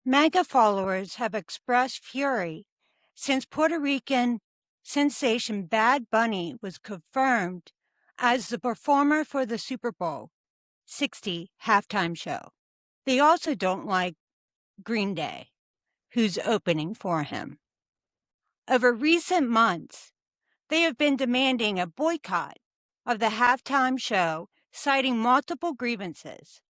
MAGA followers have expressed fury since Puerto Rican sensation Bad Bunny was confirmed as the performer for the Super Bowl 60 halftime show. They also don't like Green Day, who's opening for him. Over recent months, they have been demanding a boycott of the halftime show, citing multiple grievances.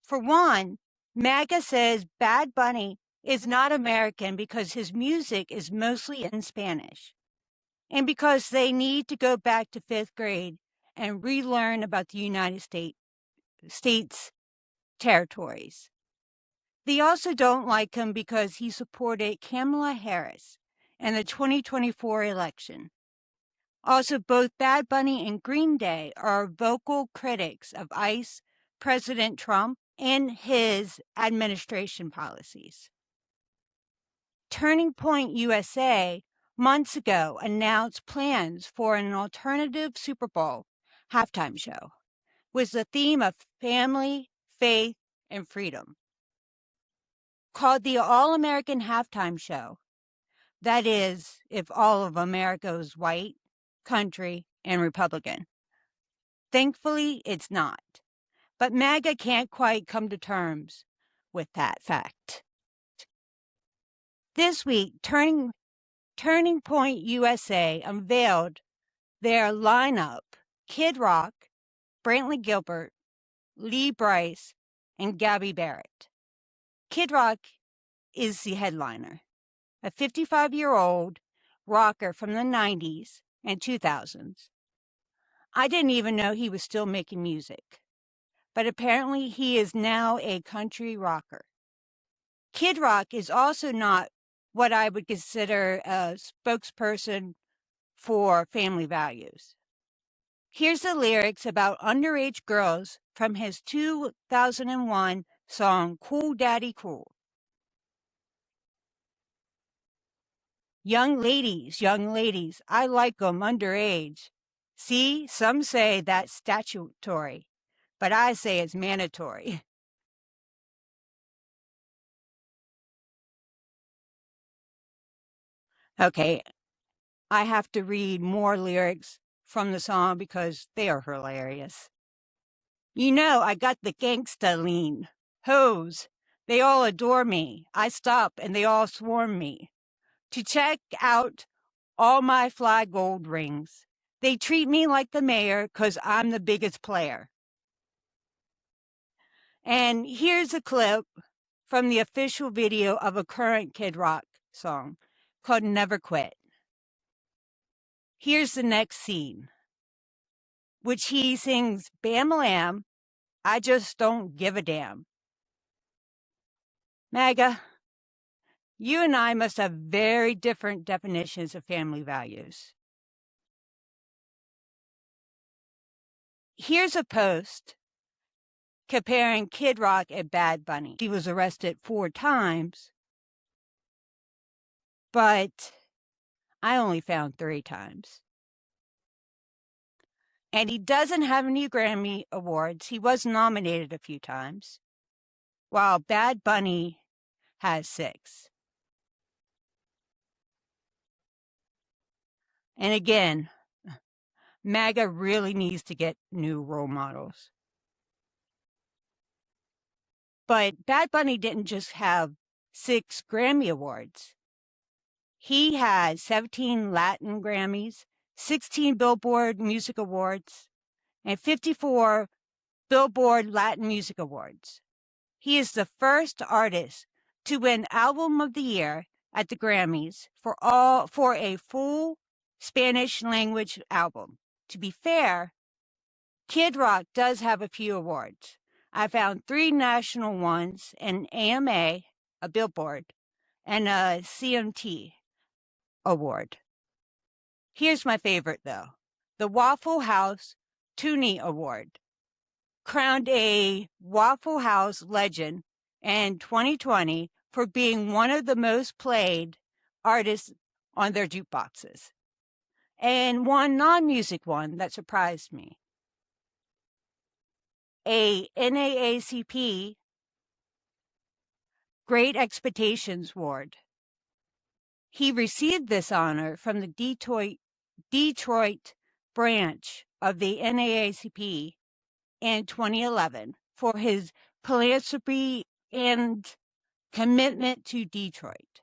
For one, MAGA says Bad Bunny is not American because his music is mostly in Spanish, and because they need to go back to fifth grade and relearn about the United States territories. They also don't like him because he supported Kamala Harris in the 2024 election. Also, both Bad Bunny and Green Day are vocal critics of ICE, President Trump, and his administration policies. Turning Point USA months ago announced plans for an alternative Super Bowl halftime show with the theme of family, faith, and freedom. Called the All-American Halftime Show. That is, if all of America is white, country, and Republican. Thankfully, it's not. But MAGA can't quite come to terms with that fact. This week, Turning Point USA unveiled their lineup: Kid Rock, Brantley Gilbert, Lee Brice, and Gabby Barrett. Kid Rock is the headliner, a 55-year-old rocker from the 90s and 2000s. I didn't even know he was still making music, but apparently he is now a country rocker. Kid Rock is also not what I would consider a spokesperson for family values. Here's the lyrics about underage girls from his 2001 song, Cool Daddy Cool. Young ladies, I like 'em underage. See, some say that's statutory, but I say it's mandatory. Okay, I have to read more lyrics from the song because they are hilarious. You know, I got the gangsta lean. Hoes, they all adore me. I stop and they all swarm me to check out all my fly gold rings. They treat me like the mayor because I'm the biggest player. And here's a clip from the official video of a current Kid Rock song called Never Quit. Here's the next scene, which he sings Bam-a-lam, I just don't give a damn. MAGA, you and I must have very different definitions of family values. Here's a post comparing Kid Rock and Bad Bunny. He was arrested 4 times, but I only found 3 times. And he doesn't have any Grammy Awards. He was nominated a few times, while Bad Bunny has 6. And again, MAGA really needs to get new role models. But Bad Bunny didn't just have 6 Grammy Awards. He had 17 Latin Grammys, 16 Billboard Music Awards, and 54 Billboard Latin Music Awards. He is the first artist to win Album of the Year at the Grammys for a full Spanish language album. To be fair, Kid Rock does have a few awards. I found 3 national ones, an AMA, a Billboard, and a CMT award. Here's my favorite, though. The Waffle House Toonie Award, crowned a Waffle House legend in 2020 for being one of the most played artists on their jukeboxes. And one non-music one that surprised me. A NAACP Great Expectations Award. He received this honor from the Detroit branch of the NAACP in 2011 for his philanthropy and commitment to Detroit.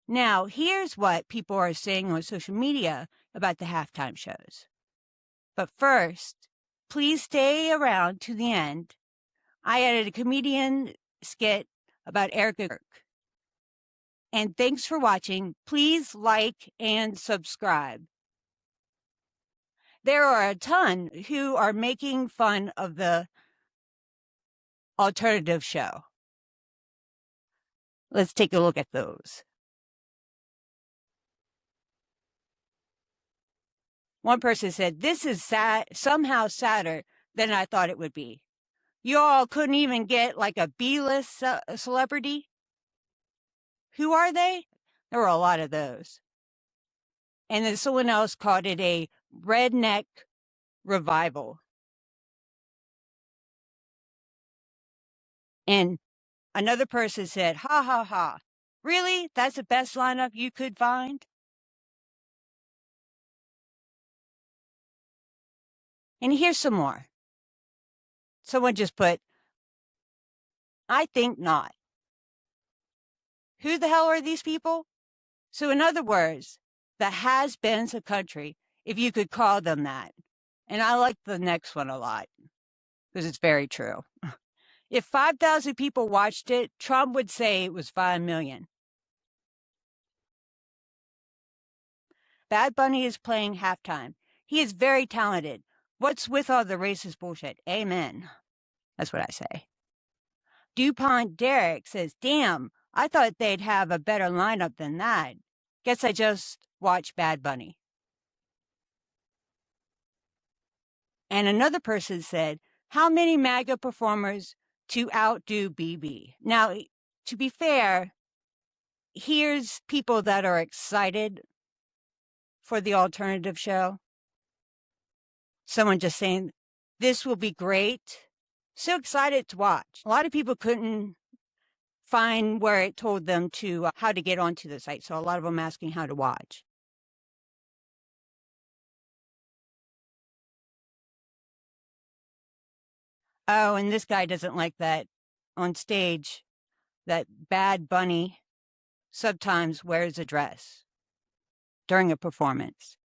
Now, here's what people are saying on social media about the halftime shows. But first, please stay around to the end. I added a comedian skit about Erica Kirk. And thanks for watching. Please like and subscribe. There are a ton who are making fun of the alternative show. Let's take a look at those. One person said, "This is sad, somehow sadder than I thought it would be. You all couldn't even get like a B-list celebrity? Who are they?" There were a lot of those. And then someone else called it a redneck revival. And another person said, "Ha ha ha. Really? That's the best lineup you could find?" And here's some more. Someone just put, "I think not. Who the hell are these people?" So in other words, the has-beens of country, if you could call them that. And I like the next one a lot because it's very true. If 5,000 people watched it, Trump would say it was 5 million. Bad Bunny is playing halftime. He is very talented. What's with all the racist bullshit? Amen. That's what I say. DuPont Derek says, "Damn, I thought they'd have a better lineup than that. Guess I just watched Bad Bunny." And another person said, "How many MAGA performers to outdo BB?" Now, to be fair, here's people that are excited for the alternative show. Someone just saying, "This will be great." So excited to watch. A lot of people couldn't find where it told them to how to get onto the site. So a lot of them asking how to watch. Oh, and this guy doesn't like that on stage, that Bad Bunny sometimes wears a dress during a performance.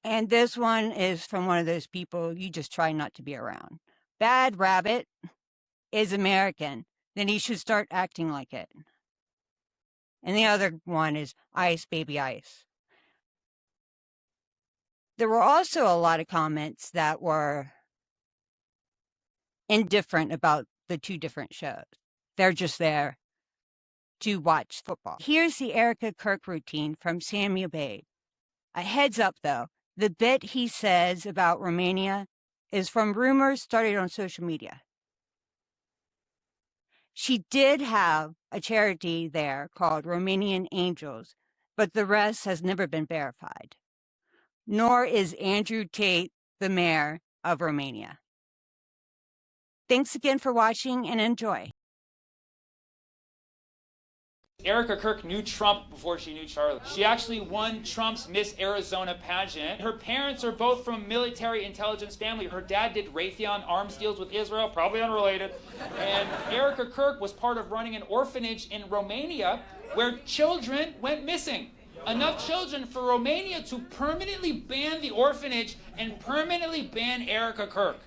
And this one is from one of those people you just try not to be around. Bad Rabbit is American, then he should start acting like it. And the other one is Ice Baby Ice. There were also a lot of comments that were indifferent about the two different shows. They're just there to watch football. Here's the Erica Kirk routine from Samuel Babe. A heads up, though, the bit he says about Romania is from rumors started on social media. She did have a charity there called Romanian Angels, but the rest has never been verified. Nor is Andrew Tate the mayor of Romania. Thanks again for watching and enjoy. Erica Kirk knew Trump before she knew Charlie. She actually won Trump's Miss Arizona pageant. Her parents are both from military intelligence family. Her dad did Raytheon arms deals with Israel, probably unrelated. And Erica Kirk was part of running an orphanage in Romania where children went missing. Enough children for Romania to permanently ban the orphanage and permanently ban Erica Kirk.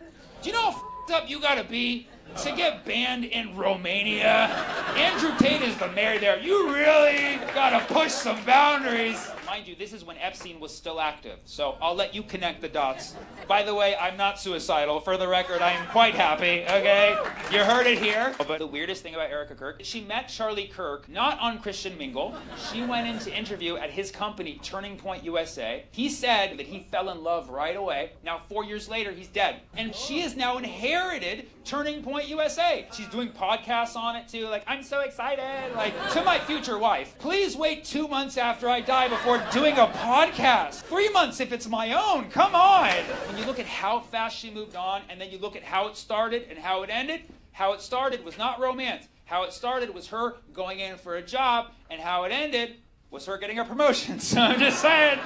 Do you know how f***ed up you gotta be to get banned in Romania? Andrew Tate is the mayor there. You really gotta push some boundaries. Mind you, this is when Epstein was still active, so I'll let you connect the dots. By the way, I'm not suicidal. For the record, I am quite happy, okay? You heard it here. But the weirdest thing about Erica Kirk, she met Charlie Kirk not on Christian Mingle. She went in to interview at his company, Turning Point USA. He said that he fell in love right away. Now, 4 years later, he's dead. And she has now inherited Turning Point USA. She's doing podcasts on it too, like, I'm so excited. Like, to my future wife, please wait 2 months after I die before doing a podcast. 3 months if it's my own. Come on. When you look at how fast she moved on, and then you look at how it started and how it ended, how it started was not romance. How it started was her going in for a job, and how it ended was her getting a promotion. So I'm just saying.